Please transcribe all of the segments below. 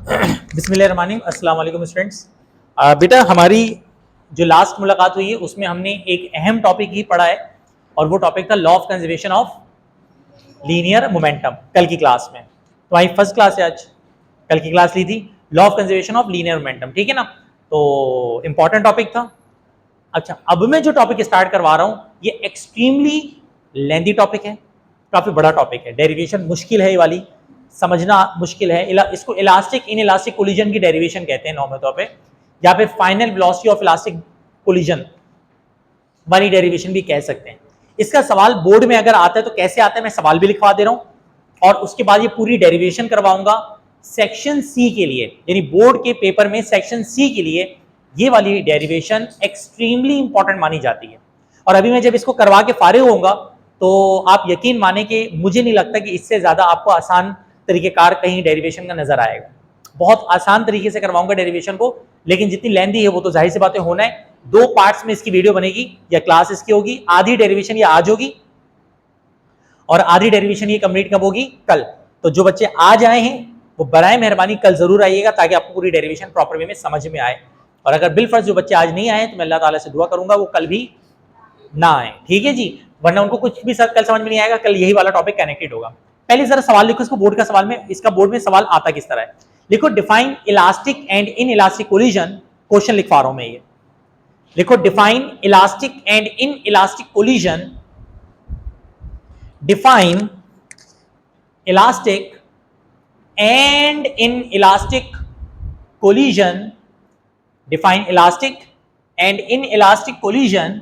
बिस्मिल्लाहिर्रहमानिर्रहीम, अस्सलाम वालेकुम स्टूडेंट्स। बेटा हमारी जो लास्ट मुलाकात हुई है उसमें हमने एक अहम टॉपिक ही पढ़ा है और वो टॉपिक था law of conservation of linear momentum. कल की क्लास में तुम्हारी फर्स्ट क्लास है, आज कल की क्लास ली थी law of conservation of linear momentum, ठीक है ना। तो इंपॉर्टेंट टॉपिक था। अच्छा, अब मैं जो टॉपिक स्टार्ट करवा रहा हूँ ये एक्सट्रीमली लेंदी टॉपिक है, काफी बड़ा टॉपिक है, डेरिवेशन मुश्किल है, ये वाली समझना मुश्किल है। इसको इलास्टिक इन इलास्टिक कोलिजन की डेरिवेशन कहते हैं नॉर्मल तौर पे, या फिर final velocity of elastic collision वाली डेरिवेशन भी कह सकते हैं। इसका सवाल बोर्ड में अगर आता है तो कैसे आता है, मैं सवाल भी लिखवा दे रहा हूं और उसके बाद ये पूरी डेरिवेशन करवाऊंगा सेक्शन सी के लिए, यानी बोर्ड के पेपर में सेक्शन सी के लिए ये वाली डेरिवेशन एक्सट्रीमली इंपॉर्टेंट मानी जाती है। और अभी मैं जब इसको करवा के फारिग होऊंगा तो आप यकीन माने कि मुझे नहीं लगता कि इससे ज्यादा आपको आसान तरीकेकार कहीं डेरिवेशन का नजर आएगा। बहुत आसान तरीके से करवाऊंगा डेरिवेशन को, लेकिन जितनी लेंदी है वो तो जाहिर सी बातें होना है। 2 पार्ट्स में इसकी वीडियो बनेगी या क्लास इसकी होगी। आधी डेरिवेशन ये आज होगी और आधी डेरिवेशन ये कंप्लीट कब होगी, कल। तो जो बच्चे आज आए हैं वो बराए मेहरबानी कल जरूर आइएगा ताकि आपको पूरी डेरिवेशन प्रॉपर वे में समझ में आए। और अगर बिलफर्ज जो बच्चे आज नहीं आए तो मैं अल्लाह ताला से दुआ करूंगा वो कल भी ना आए, ठीक है जी, वरना उनको कुछ भी कल समझ में नहीं आएगा। कल यही वाला टॉपिक कनेक्टेड होगा। पहले जरा सवाल लिखो, इसको बोर्ड का सवाल में, इसका बोर्ड में सवाल आता किस तरह है। लिखो define elastic and in elastic collision. Question लिखवा रहा हूं मैं, ये लिखो define elastic and in elastic collision. Define elastic and in elastic collision. Define elastic and in elastic collision.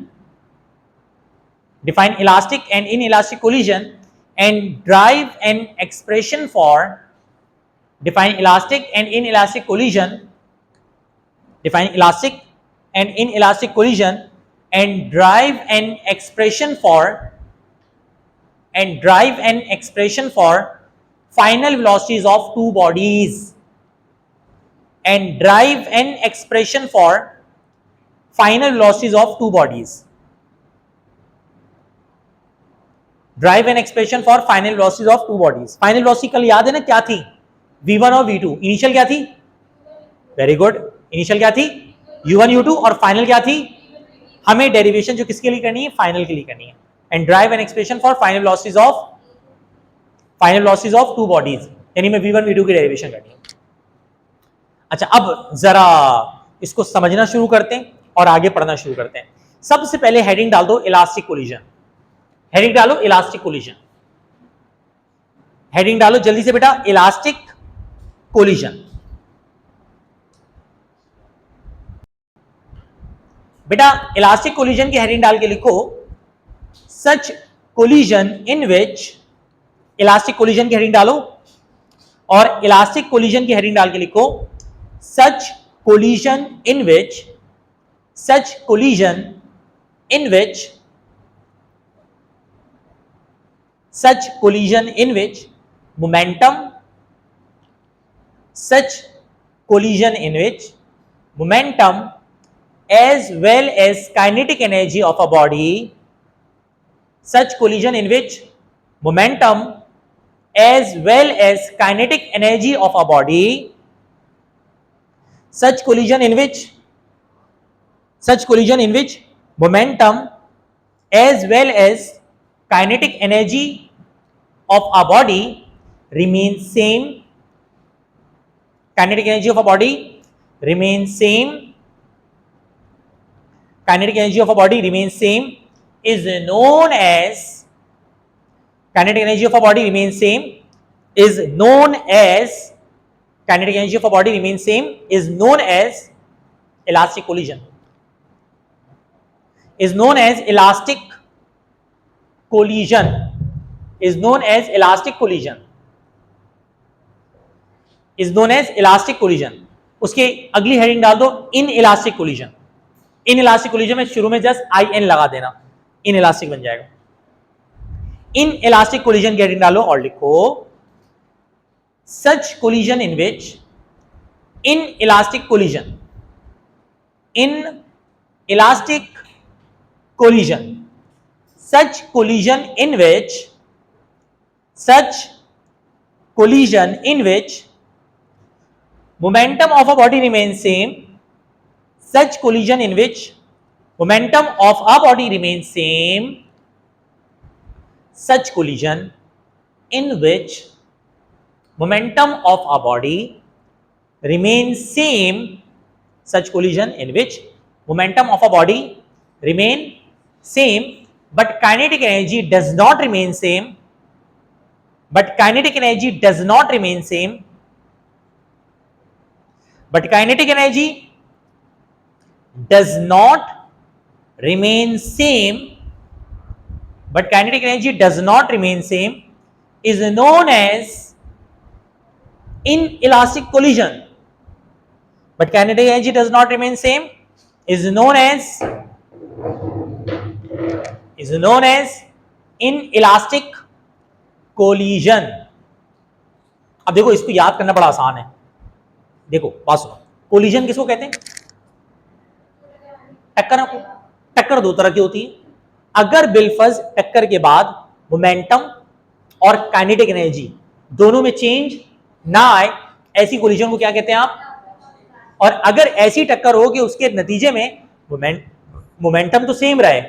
Define elastic and inelastic collision and derive an expression for. Define elastic and inelastic collision. Define elastic and inelastic collision and derive an expression for. And derive an expression for final velocities of two bodies. And derive an expression for final velocities of two bodies. Drive an expression for final velocities of two bodies. Final velocity कल याद है ना क्या थी, v1 और v2। Initial क्या थी, very good, initial क्या थी u1 u2 और फाइनल क्या थी। हमें डेरिवेशन जो किसके लिए करनी है, फाइनल के लिए करनी है। And drive an expression for final velocities of two bodies, यानी मैं v1 v2 की डेरिवेशन करनी है। अच्छा, अब जरा इसको समझना शुरू करते हैं और आगे पढ़ना शुरू करते हैं। सबसे पहले हेडिंग डाल दो इलास्टिक कोलिजन। हेडिंग डालो इलास्टिक कोलिजन। हेडिंग डालो जल्दी से बेटा, इलास्टिक कोलिजन। बेटा इलास्टिक कोलिजन की हेडिंग डाल के लिखो such collision in which. Elastic collision की हेडिंग डालो और इलास्टिक कोलिजन की हेडिंग डाल के लिखो such collision in which. Such collision in which. Such collision in which momentum, such collision in which momentum as well as kinetic energy of a body, such collision in which momentum as well as kinetic energy of a body, such collision in which momentum as well as kinetic energy of a body remains same. Kinetic energy of a body remains same. Kinetic energy of a body remains same is known as. Kinetic energy of a body remains same is known as. Kinetic energy of a body remains same is known as elastic collision. Is known as elastic collision. Is known as elastic collision. Is known as elastic collision. उसके अगली heading डाल दो in elastic collision. Inelastic collision में शुरू में just IN लगा देना, in elastic बन जाएगा। इन इलास्टिक कोलिजन की हेडिंग डालो और लिखो such collision in which. Inelastic collision, inelastic collision, such collision in which, such collision in which momentum of a body remains same, such collision in which momentum of a body remains same, such collision in which momentum of a body remains same, such collision in which momentum of a body remain same, but kinetic energy does not remain same, but kinetic energy does not remain same, but kinetic energy does not remain same, but kinetic energy does not remain same, is known as inelastic collision. But kinetic energy does not remain same is known as inelastic collision. अब देखो इसको याद करना बड़ा आसान है. देखो बात सुनो, कोलिजन किसको कहते हैं? टक्कर को. टक्कर दो तरह की होती है. अगर बिलफज टक्कर के बाद मोमेंटम और काइनेटिक एनर्जी दोनों में चेंज ना आए, ऐसी कोलिजन को क्या कहते हैं आप? और अगर ऐसी टक्कर हो कि उसके नतीजे में मोमेंटम तो सेम रहे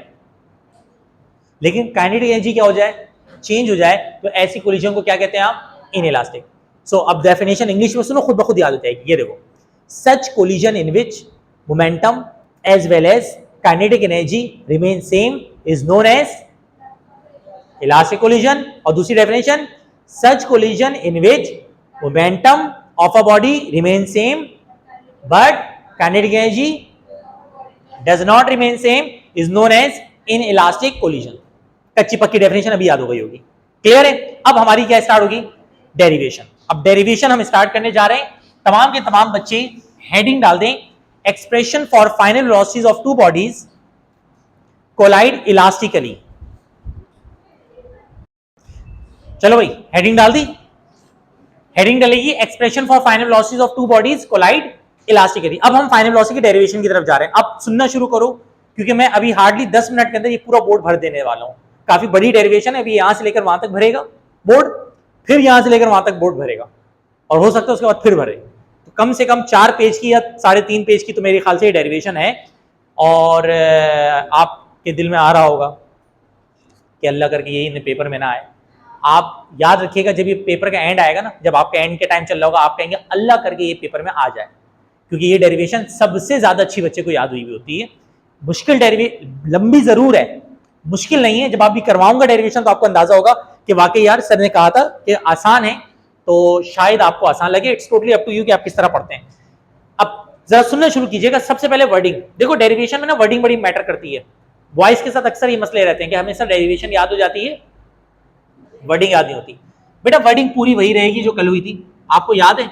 लेकिन काइनेटिक एनर्जी क्या हो जाए? चेंज हो जाए, तो ऐसी कोलिजन को क्या कहते हैं आप? इनइलास्टिक. सो अब डेफिनेशन इंग्लिश में सुनो, खुद ब खुद याद हो जाएगी. ये देखो, such collision in which momentum as well as kinetic energy remain same is known as elastic collision. और दूसरी definition, such collision in which momentum of a body remain same but kinetic energy does not remain same is known as inelastic collision. कच्ची पक्की definition अभी याद हो गई होगी. Clear है? अब हमारी क्या स्टार्ट होगी? डेरिवेशन. अब डेरिवेशन हम स्टार्ट करने जा रहे हैं. तमाम के तमाम बच्चे हेडिंग डाल दें, expression for final velocities of two bodies collide elastically. चलो भाई हेडिंग डाल दी. हेडिंग डलेगी expression for final velocities of two bodies collide elastically. अब हम फाइनल वेलोसिटी की डेरिवेशन की तरफ जा रहे हैं. अब सुनना शुरू करो, क्योंकि मैं अभी हार्डली 10 मिनट के अंदर ये पूरा बोर्ड भर देने वाला हूं. काफी बड़ी डेरिवेशन है. अभी यहां से लेकर वहां तक भरेगा बोर्ड, फिर यहां से लेकर वहां तक बोर्ड भरेगा, और हो सकता है उसके बाद फिर भरे. तो कम से कम 4 पेज की या 3.5 पेज की तो मेरे ख्याल से डेरिवेशन है. और आपके दिल में आ रहा होगा कि अल्लाह करके यही पेपर में ना आए. आप याद रखिएगा, जब ये पेपर का एंड आएगा ना, जब आपका एंड के टाइम चल रहा होगा, आप कहेंगे अल्लाह करके ये पेपर में आ जाए, क्योंकि ये डेरिवेशन सबसे ज्यादा अच्छी बच्चे को याद हुई हुई होती है. मुश्किल लंबी जरूर है, मुश्किल नहीं है. जब आप भी करवाऊंगा डेरिवेशन तो आपको अंदाजा होगा कि वाकई यार सर ने कहा था कि आसान है, तो शायद आपको आसान लगे. It's totally up to you कि आप किस तरह पढ़ते हैं. अब जरा सुनना शुरू कीजिएगा. सबसे पहले वर्डिंग देखो. डेरिवेशन में ना वर्डिंग बड़ी मैटर करती है. वॉइस के साथ अक्सर ये मसले रहते हैं कि हमेशा डेरिवेशन याद हो जाती है, वर्डिंग याद नहीं होती. बेटा वर्डिंग पूरी वही रहेगी जो कल हुई थी. आपको याद है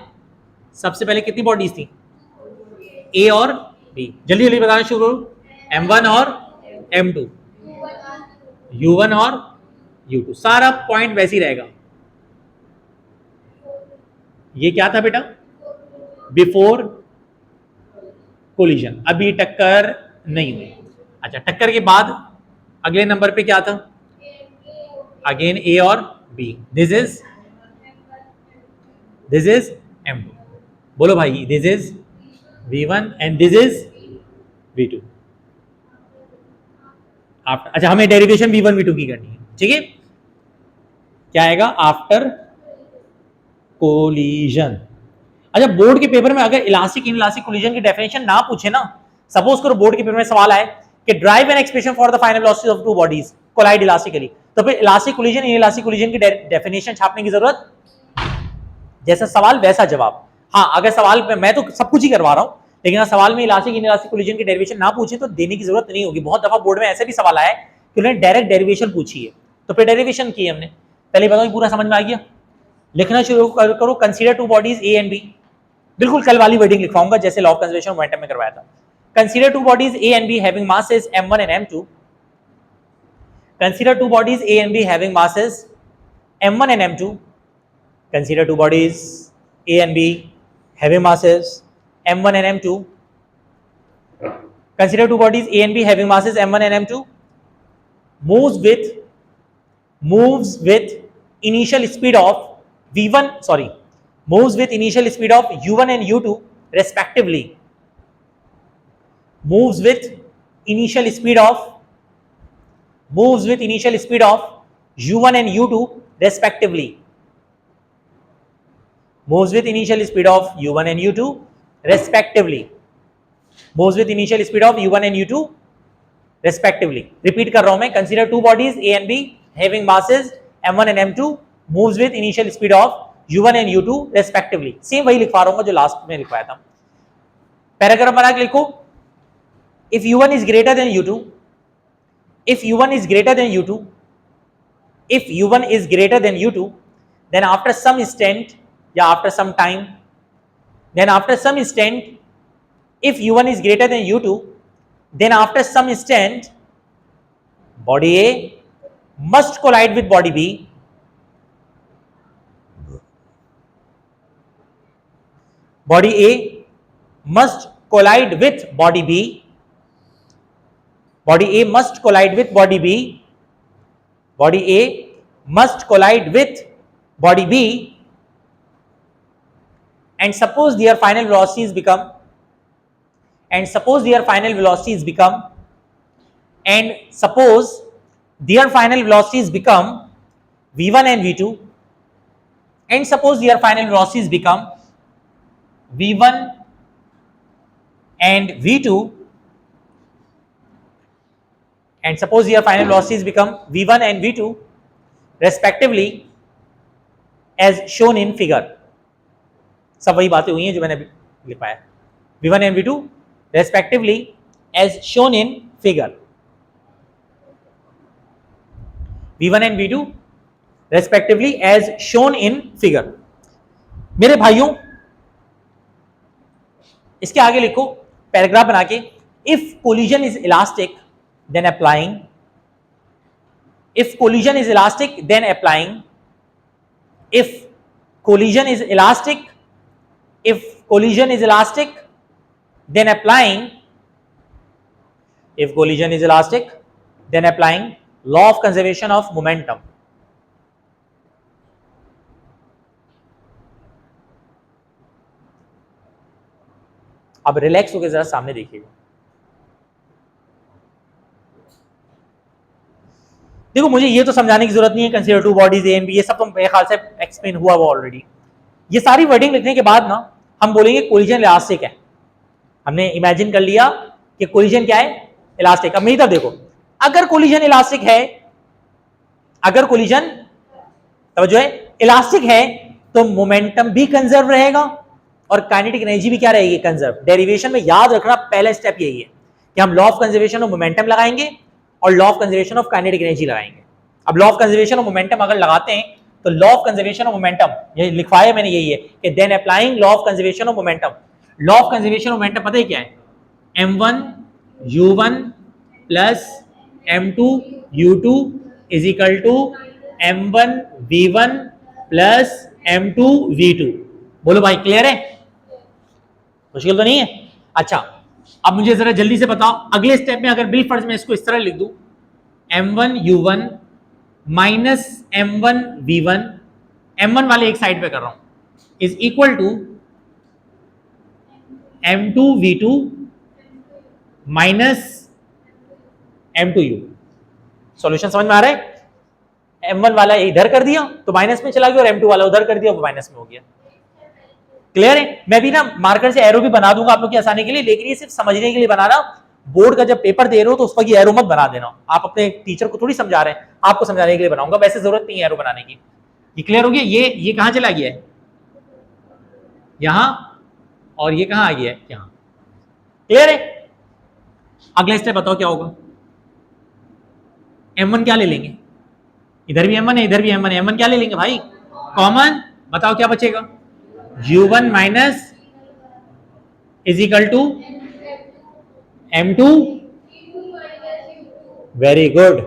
सबसे पहले कितनी बॉडीज थी? ए और बी. जल्दी जल्दी बताना शुरू करो. M1 और M2, U1 और U2. सारा पॉइंट वैसे ही रहेगा. ये क्या था बेटा? Before collision. अभी टक्कर नहीं हुई. अच्छा, टक्कर के बाद अगले नंबर पे क्या था? अगेन ए और बी. This is M2. बोलो भाई, this is V1 and this is V2. अच्छा, हमें डेरिवेशन V1 V2 की करनी है. ठीक है, क्या आएगा? After collision. अच्छा, बोर्ड के पेपर में अगर इलास्टिक इनइलास्टिक कोलिजन की डेफिनेशन ना पूछे ना, सपोज करो बोर्ड के पेपर में सवाल आए कि derive an expression for the final velocity of two bodies collide elastically, तो फिर इलास्टिक कोलिजन इनइलास्टिक कोलिजन की डेफिनेशन छापने की जरूरत? जैसा सवाल वैसा जवाब. हाँ, अगर सवाल मैं तो सब कुछ ही करवा रहा हूं, लेकिन अगर सवाल में इलास्टिक इनइलास्टिक कोलिजन की डेरिवेशन ना पूछे तो देने की जरूरत नहीं होगी. बहुत दफा बोर्ड में ऐसे भी सवाल आया कि उन्होंने डायरेक्ट डेरिवेशन पूछी है, तो फिर डेरिवेशन की हमने. पहले बताओ पूरा समझ में आ गया? लिखना शुरू करो. Consider two bodies A and B. बिल्कुल कल वाली वर्डिंग लिखवाऊंगा जैसे लॉ ऑफ कंजर्वेशन मोमेंटम में करवाया था. Consider two bodies A and be having masses m1 and m2. Consider two bodies A and B having masses m1 and m2. Consider two bodies A and B having masses m1 and m2. Consider two bodies A and B having masses m1 and m2. Moves with initial speed of v1. Sorry, moves with initial speed of u1 and u2 respectively, moves with initial speed of u1 and u2 respectively, moves with initial speed of u1 and u2 respectively, moves with initial speed of u1 and u2 respectively. Repeat कर रहा हूं मैं. Consider two bodies A and B having masses m1 and m2, moves with initial speed of u1 and u2 respectively. Same वही लिखवा रहा हूं जो last में लिखवाया था. पैराग्राफ बना के लिखो. If u1 is greater than u2, if u1 is greater than u2, if u1 is greater than u2, then after some instant या after some time, then after some instant, if u1 is greater than u2, then after some instant body A must collide with body B, body A must collide with body B, body A must collide with body B, body A must collide with body B, and suppose their final velocities become, and suppose their final velocities become, and suppose their final velocities become v1 and v2, and suppose their final velocities become v1 and v2, and suppose their final velocities become v1 and v2 respectively as shown in figure. सब वही बातें हुई हैं जो मैंने अभी लिखवाया. v1 and v2 respectively as shown in figure, v1 and v2 respectively as shown in figure. मेरे भाइयों इसके आगे लिखो पैराग्राफ बना के. if collision is elastic then applying, if collision is elastic then applying, if collision is elastic, if collision is elastic then applying, if collision is elastic then applying law of conservation of momentum. अब relax होकर जरा सामने देखिएगा. देखो मुझे ये तो समझाने की जरूरत नहीं है. Consider two bodies A and B, ये सब तो मेरे ख्याल से एक्सप्लेन हुआ वो ऑलरेडी. ये सारी वर्डिंग लिखने के बाद ना हम बोलेंगे कोलिजन इलास्टिक है. हमने इमेजिन कर लिया कि कोलिजन क्या है, इलास्टिक. अब मेरी तरफ देखो, अगर कोलिजन इलास्टिक है, अगर कोलिजन तवज्जो है इलास्टिक है तो मोमेंटम भी कंजर्व रहेगा और काइनेटिक एनर्जी भी क्या रहेगी, कंजर्व. डेरिवेशन में याद रखना पहला स्टेप यही है कि हम law of conservation of momentum लगाएंगे और law of conservation of kinetic energy लगाएंगे. अब law of conservation of momentum अगर लगाते हैं तो law of conservation of momentum ये लिखवाया मैंने यही है कि then applying law of conservation of momentum. Law of conservation of momentum पता है क्या है, m1 u1 plus m2 u2 is equal to m1 v1 plus m2 v2. बोलो भाई क्लियर है, मुश्किल तो नहीं है. अच्छा अब मुझे जरा जल्दी से बताओ अगले स्टेप में अगर बिलफर्ज में इसको इस तरह लिख दूं, m1 u1 minus m1 v1, m1 वाले एक साइड पे कर रहा हूं, is equal to m2 v2 minus m2 u. Solution समझ में आ रहा है. m1 वाला इधर कर दिया तो माइनस में चला गया और m2 वाला उधर कर दिया वो माइनस में हो गया. क्लियर है. मैं भी ना मार्कर से एरो भी बना दूंगा आप लोग की आसानी के लिए, लेकिन ये सिर्फ समझने के लिए बना रहा. बोर्ड का जब पेपर दे रहे हो तो उस वक्त एरो मत बना देना. आप अपने टीचर को थोड़ी समझा रहे हैं, आपको समझाने के लिए बनाऊंगा. वैसे जरूरत नहीं है एरो बनाने की. ये क्लियर हो गया. ये कहां चला गया है, यहां, और ये कहां आ गया है, यहां. क्लियर है. अगला स्टेप बताओ क्या होगा. m1 क्या ले लेंगे, इधर भी m1 है इधर भी m1 है, m1 क्या ले लेंगे भाई, कॉमन. बताओ क्या बचेगा, u1 minus is equal to m2. Very good.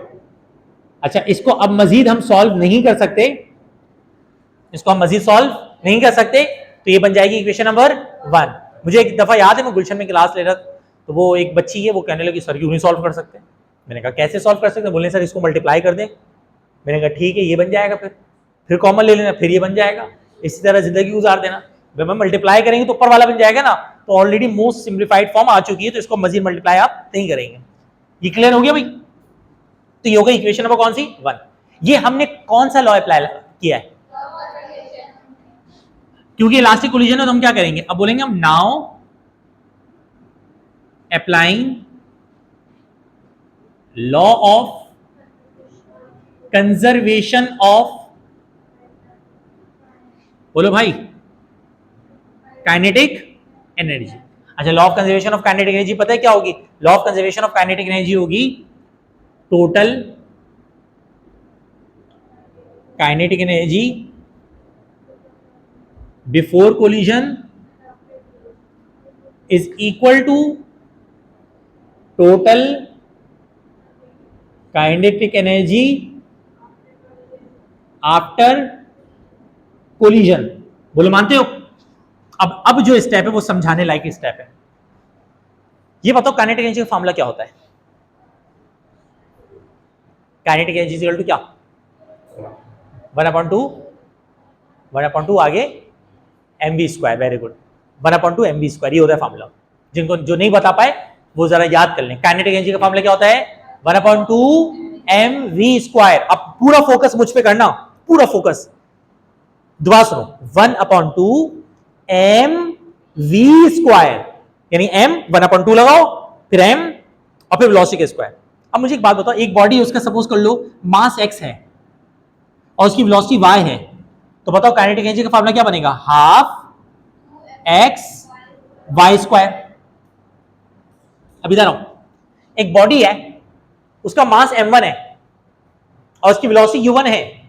अच्छा इसको अब मजीद हम सॉल्व नहीं कर सकते, इसको हम मजीद सॉल्व नहीं कर सकते, तो ये बन जाएगी इक्वेशन नंबर 1. मुझे एक दफा याद है मैं गुलशन में क्लास ले रहा था तो वो एक बच्ची है वो कहने लगी सर क्यों नहीं सॉल्व कर सकते. मैंने कहा कैसे सॉल्व कर सकते, बोले सर इसको मल्टीप्लाई कर दें. मैंने कहा ठीक है ये बन जाएगा, फिर कॉमन ले लेना, फिर ये बन जाएगा. इसी तरह जिंदगी गुजार देना। जब हम मल्टीप्लाई करेंगे तो ऊपर वाला बन जाएगा ना, तो ऑलरेडी मोस्ट सिंप्लीफाइड फॉर्म आ चुकी है, तो इसको मजीद मल्टीप्लाई आप नहीं करेंगे। ये क्लियर हो गया भाई? तो ये होगा इक्वेशन नंबर कौन सी? 1। ये हमने कौन सा लॉ अप्लाई किया है? क्योंकि इलास्टिक कोलिजन है तो हम क्या करेंगे, अब बोलेंगे हम now applying law of conservation of, बोलो भाई, काइनेटिक एनर्जी। अच्छा, law of conservation of kinetic energy पता है क्या होगी? Law of conservation of kinetic energy होगी total kinetic energy before collision is equal to total kinetic energy after collision. बोलो मानते हो? अब जो स्टेप है वो समझाने लायक स्टेप है। ये बताओ काइनेटिक एनर्जी का फॉर्मूला क्या होता है? काइनेटिक एनर्जी इक्वल टू क्या? 1/2 आगे mv²। वेरी गुड, 1/2 mv², ये होता है फॉर्मूला। जिनको जो नहीं बता पाए वो जरा याद कर लें। काइनेटिक एनर्जी का फॉर्मूला क्या होता है? 1/2 mv²। अब पूरा फोकस मुझ पे करना, पूरा फोकस, दोबारा सुनो, 1/2 mv², यानी m 1/2 लगाओ, फिर m और फिर वेलोसिटी का स्क्वायर। अब मुझे एक बात बताओ, एक बॉडी उसका सपोज कर लो मास x है और उसकी वेलोसिटी y है, तो बताओ काइनेटिक एनर्जी का फार्मूला क्या बनेगा? Half x y²। अब इधर आओ, एक बॉडी है, उसका मास m1 है और उसकी वेलोसिटी u1 है,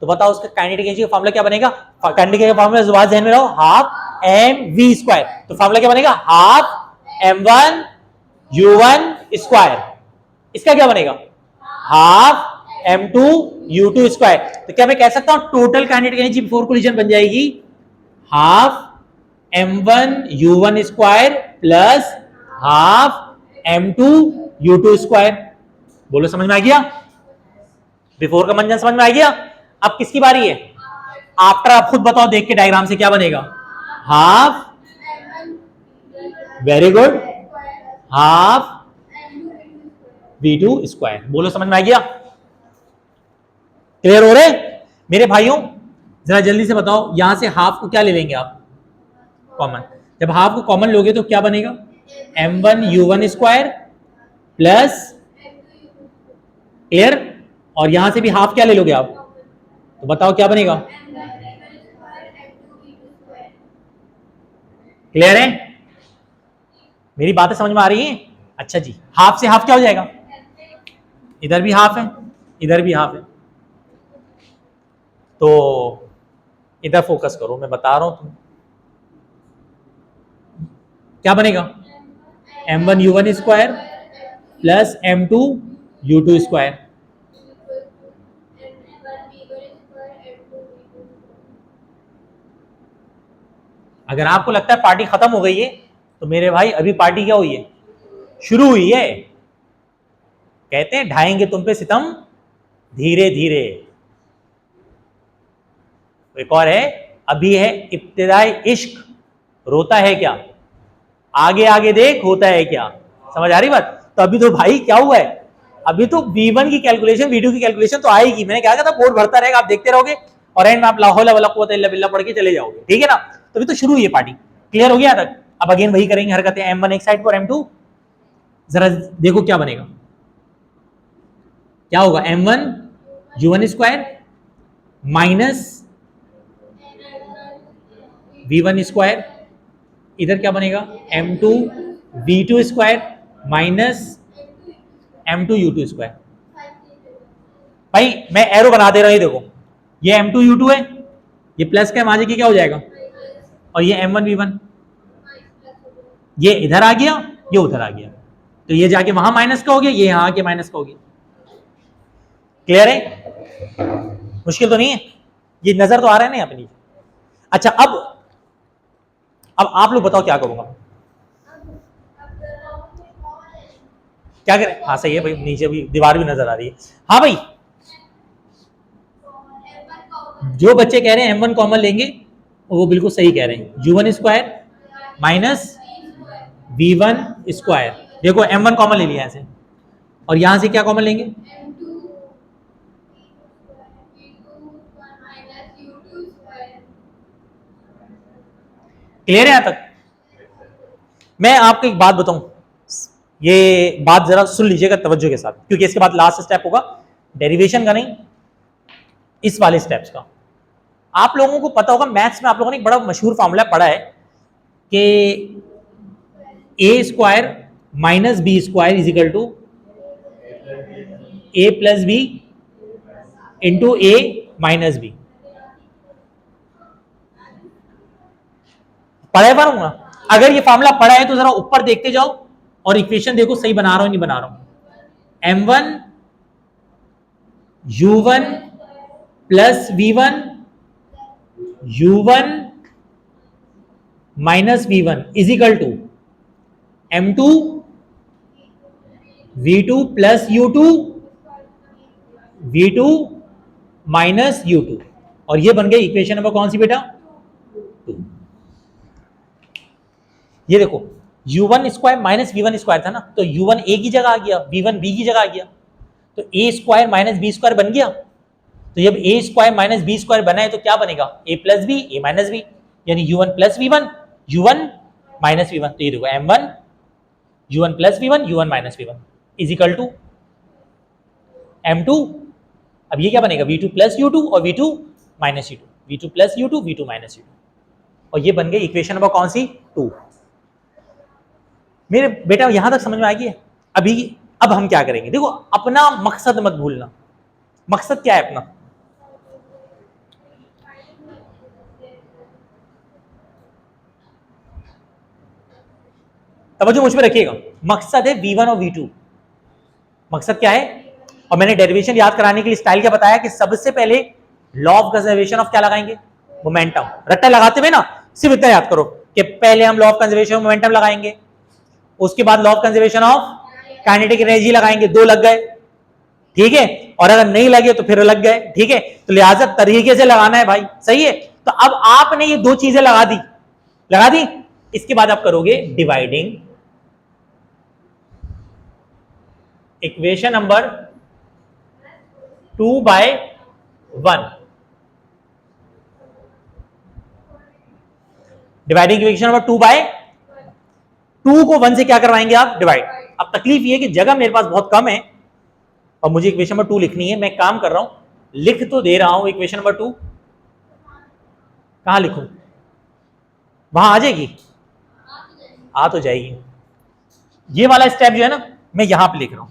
तो बताओ उसका काइनेटिक एनर्जी का फार्मूला क्या बनेगा? काइनेटिक एनर्जी का फार्मूला जुबान ध्यान में रहो, हाफ mv²। तो फार्मूला क्या बनेगा? Half m1 u1²। इसका क्या बनेगा? Half m2 u2²। तो क्या मैं कह सकता हूं total kinetic energy before collision बन जाएगी half m1 u1² plus half m2 u2²। बोलो समझ में आ गया? बिफोर का मंजन समझ में आ गया? अब किसकी बारी है? आफ्टर। आप खुद बताओ देख के डायग्राम से क्या बनेगा? Half, very good, half v2²। बोलो समझ में आ गया? क्लियर हो रहे मेरे भाइयों? जरा जल्दी से बताओ, यहां से हाफ को क्या ले लेंगे आप? कॉमन। जब हाफ को कॉमन लोगे तो क्या बनेगा? m1 u1² प्लस, क्लियर, और यहां से भी हाफ क्या ले लोगे आप? तो बताओ क्या बनेगा? क्लियर है? मेरी बातें समझ में आ रही हैं? अच्छा जी, हाफ से हाफ क्या हो जाएगा? इधर भी हाफ है, इधर भी हाफ है, तो इधर फोकस करो, मैं बता रहा हूं तुम क्या बनेगा? m1 u1² plus m2 u2²। अगर आपको लगता है पार्टी खत्म हो गई है तो मेरे भाई अभी पार्टी क्या हुई है? शुरू हुई है। कहते हैं ढाएंगे तुम पे सितम धीरे धीरे। एक और है, अभी है इब्तिदाई इश्क, रोता है क्या, आगे आगे देख होता है क्या। समझ आ रही बात? तो अभी तो भाई क्या हुआ है, अभी तो V1 की कैलकुलेशन V2 की कैलकुलेशन तो आएगी। मैंने क्या कहा था, बोर्ड भरता रहेगा, आप देखते रहोगे और एंड में आप ला हौला वला कुव्वत इल्ला बिल्लाह पढ़ के चले जाओगे। ठीक है ना? तो अभी तो शुरू हुई है पार्टी। क्लियर हो गया तक? अब अगेन वही करेंगे हरकतें, m1 एक साइड पर m2, जरा देखो क्या बनेगा। क्या होगा? m1 u1² माइनस v1², इधर क्या बनेगा? m2 v2² minus m2 u2²। भाई मैं एरो बना दे रहा हूं, देखो ये m2 u2 है, ये प्लस का माजे की क्या हो जाएगा, और ये m1 v1, ये इधर आ गया, ये उधर आ गया, तो ये जाके वहां माइनस का हो गया, ये यहां आके माइनस का हो गया। क्लियर है? मुश्किल तो नहीं है? ये नजर तो आ रहा है ना अपनी। अच्छा, अब आप लोग बताओ क्या करूंगा, क्या करें? हाँ सही है भाई, नीचे भी दीवार भी नजर आ रही है। हाँ भाई, जो बच्चे कह रहे हैं m1 कॉमन लेंगे वो बिल्कुल सही कह रहे हैं, u1 square minus v1 square. देखो m1 कॉमन ले लिया ऐसे, और यहां से क्या कॉमन लेंगे, क्लियर है यहां तक? मैं आपको एक बात बताऊं, ये बात जरा सुन लीजिएगा तवज्जो के साथ, क्योंकि इसके बाद लास्ट स्टेप होगा डेरिवेशन का, नहीं इस वाले स्टेप्स का। आप लोगों को पता होगा मैथ्स में आप लोगों ने एक बड़ा मशहूर फॉर्मूला पढ़ा है कि A square minus B square is equal to A plus B into A minus B. पढ़ा पाऊंगा? अगर ये फॉर्मूला पढ़ा है तो जरा ऊपर देखते जाओ और इक्वेशन देखो सही बना रहा हूं नहीं बना रहा हूं। m1 u1 plus v1 u1 minus v1 is equal to m2 v2 plus u2 v2 minus u2, और ये बन गई इक्वेशन नंबर कौन सी बेटा, 2। ये देखो u1 square minus v1 square था ना, तो u1 a की जगह आ गया, v1 b की जगह आ गया, तो a square minus b square बन गया। तो जब a square minus b square बना है तो क्या बनेगा, a plus B a minus B, यानी u1 plus v1 u1 minus v1। तो ये देखो m1 u1 plus v1 u1 minus v1 is equal to m2, अब ये क्या बनेगा v2 प्लस u2 और v2 minus u2, v2 plus u2 v2 minus u2, और ये बन गई इक्वेशन नंबर कौन सी, 2। मेरे बेटा यहां तक समझ में आ गई है? अभी अब हम क्या करेंगे, देखो अपना मकसद मत भूलना। मकसद क्या है अपना, तवज्जो मुझ पे रखिएगा। मकसद है v1 और v2। मकसद क्या है, और मैंने डेरिवेशन याद कराने के लिए स्टाइल क्या बताया कि सबसे पहले लॉ ऑफ कंजर्वेशन ऑफ क्या लगाएंगे, मोमेंटम। रट्टा लगाते हुए ना सिर्फ इतना याद करो कि पहले हम law of conservation of momentum लगाएंगे, उसके बाद law of conservation of kinetic energy लगाएंगे, 2 लग गए, ठीक है, और अगर नहीं लगे तो फिर लग गए, ठीक है। तो लिहाजा तरीके से लगाना है भाई, सही है। तो अब आपने ये 2 चीजें लगा दी, इसके बाद आप करोगे dividing equation number 2/1, dividing equation number 2/2 को 1 से क्या करवाएंगे आप, डिवाइड। अब तकलीफ ये कि जगह मेरे पास बहुत कम है और मुझे इक्वेशन नंबर 2 लिखनी है। मैं काम कर रहा हूं, लिख तो दे रहा हूं इक्वेशन नंबर 2, कहां लिखूं, वहां आ जाएगी, आ तो जाएगी। ये वाला स्टेप जो है ना मैं यहां पे लिख रहा हूं,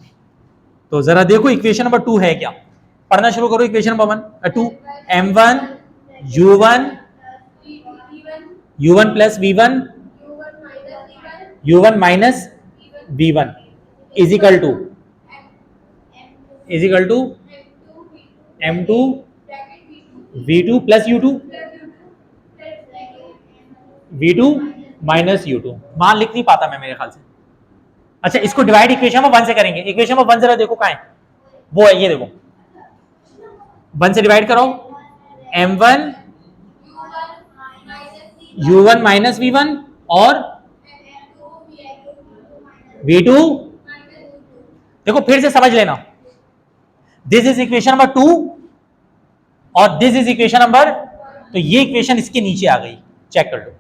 तो जरा देखो इक्वेशन नंबर 2 है क्या, पढ़ना शुरू करो। Equation number 2 m1 u1 plus v1 u1 minus v1 is equal to m2 v2 plus u2 v2 minus u2। मान लिख नहीं पाता मैं मेरे ख्याल से। अच्छा, इसको डिवाइड इक्वेशन नंबर 1 से करेंगे। इक्वेशन नंबर 1 जरा देखो कहां है, वो है ये देखो, 1 से डिवाइड करो, m1 u1 माइनस v1 और v2, देखो फिर से समझ लेना, दिस इज इक्वेशन नंबर 2 और दिस इज इक्वेशन नंबर, तो ये इक्वेशन इसके नीचे आ गई, चेक कर लो,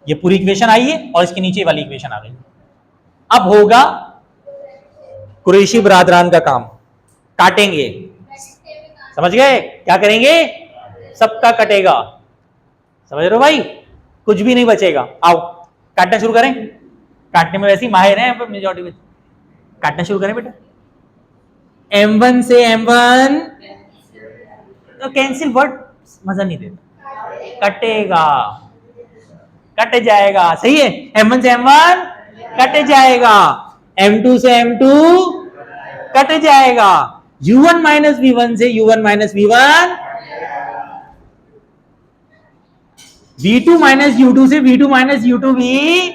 ये पूरी इक्वेशन आई है और इसके नीचे वाली इक्वेशन आ गई। अब होगा कुरैशी बरादरान का काम, काटेंगे, समझ गए, क्या करेंगे, सबका कटेगा, समझ रहे हो भाई, कुछ भी नहीं बचेगा। आओ काटना शुरू करें, काटने में वैसे ही माहिर हैं मेजॉरिटी में, काटना शुरू करें बेटा। m1 से m1, तो कैंसिल वर्ड मजा नहीं देता, कटेगा, कट जाएगा, सही है, m1 से m1 कट जाएगा, m2 से m2 कट जाएगा, u1 माइनस v1 से u1 minus v1, v2 minus u2 से v2 माइनस u2 भी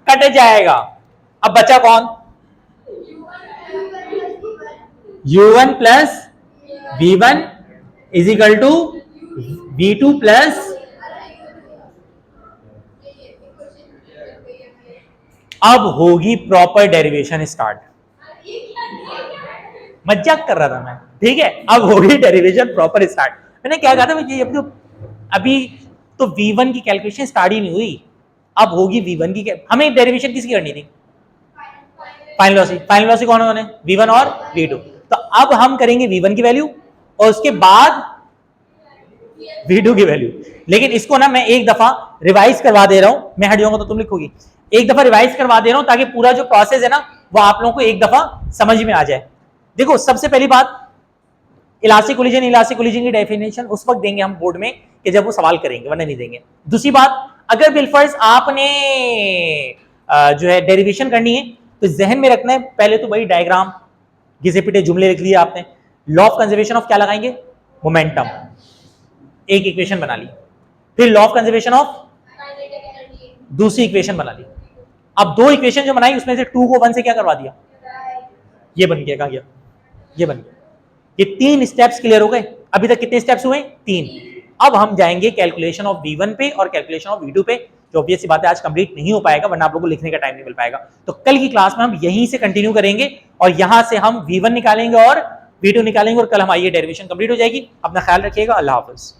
कट जाएगा। अब बचा कौन, u1 plus v1 is equal to V2 plus, अब होगी प्रॉपर डेरिवेशन स्टार्ट। मजाक कर रहा था मैं, ठीक है। अब होगी डेरिवेशन प्रॉपर स्टार्ट। मैंने क्या कहा था भाई, अभी तो V1 की कैलकुलेशन स्टार्ट ही नहीं हुई, अब होगी V1 की। हमें डेरिवेशन किसकी करनी थी? Final velocity. फाइनल वेलोसिटी कौन कौन है? V1 और V2। तो अब हम करेंगे V1 की वैल्यू और उसके बाद V2 की वैल्यू। लेकिन इसको ना मैं एक दफा रिवाइज करवा दे रहा हूं, मैं हट जाऊंगा तो तुम लिखोगी। एक दफा रिवाइज करवा दे रहा हूं ताकि पूरा जो प्रोसेस है ना वो आप लोगों को एक दफा समझ में आ जाए। देखो, सबसे पहली बात, इलास्टिक कोलिजन की डेफिनेशन उस वक्त देंगे हम बोर्ड में कि जब वो सवाल करेंगे, वरना नहीं देंगे। दूसरी बात, अगर बिलफर्ज आपने जो है डेरिवेशन करनी है तो जहन में रखना है, पहले तो भाई डायग्राम घिसे पिटे जुमले लिख लिए आपने। लॉ ऑफ कंजर्वेशन ऑफ क्या लगाएंगे? मोमेंटम। एक इक्वेशन बना ली। फिर लॉ ऑफ कंजर्वेशन ऑफ दूसरी इक्वेशन बना ली। अब दो इक्वेशन जो बनाई उसमें से 2 को 1 से क्या करवा दिया? ये बन गया। कहां गया? ये बन गया। ये 3 स्टेप्स क्लियर हो गए। अभी तक कितने स्टेप्स हुए? 3। अब हम जाएंगे कैलकुलेशन ऑफ V1 पे और कैलकुलेशन ऑफ V2 पे, जो ऑब्वियस सी बात है आज कंप्लीट नहीं हो पाएगा, वरना आप लोगों को लिखने का टाइम नहीं मिल पाएगा। तो कल की क्लास में हम यहीं से कंटिन्यू करेंगे और यहां से हम V1 निकालेंगे और V2 निकालेंगे और कल हमारी ये डेरिवेशन कंप्लीट हो जाएगी। अपना ख्याल रखिएगा। अल्लाह हाफिज।